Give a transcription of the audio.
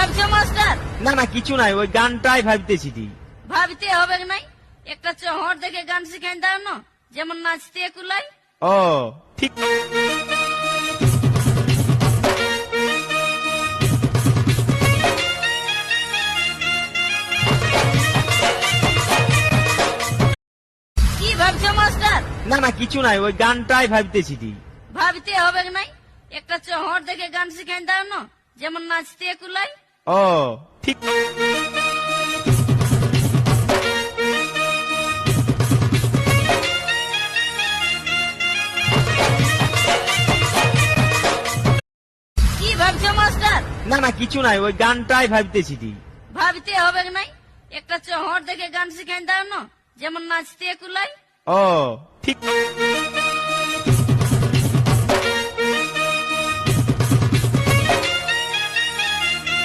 ভাবছো মাস্টার? না না কিছু নাই, ওই গানটাই ভাবতেছি। ভাবতে হবে নাই, একটা চহর দেখে গান শিখাই দাও না, যেমন নাচতে কুলাই। ও ঠিক। কি ভাবছো মাস্টার? না না কিছু নাই, ওই গানটাই ভাবতেছি। ভাবতে হবে নাই, একটা চহর দেখে গান শিখাই দাও না, যেমন নাচতে কুলাই। ও ঠিক। কি ভাবছো মাস্টার? না না কিছু নাই, ওই গানটাই ভাবতেছি। ভাবতে হবে নাই, একটা চহর দেখে গান শিখাই দাও না, যেমন নাচতে কুলাই। ও ঠিক।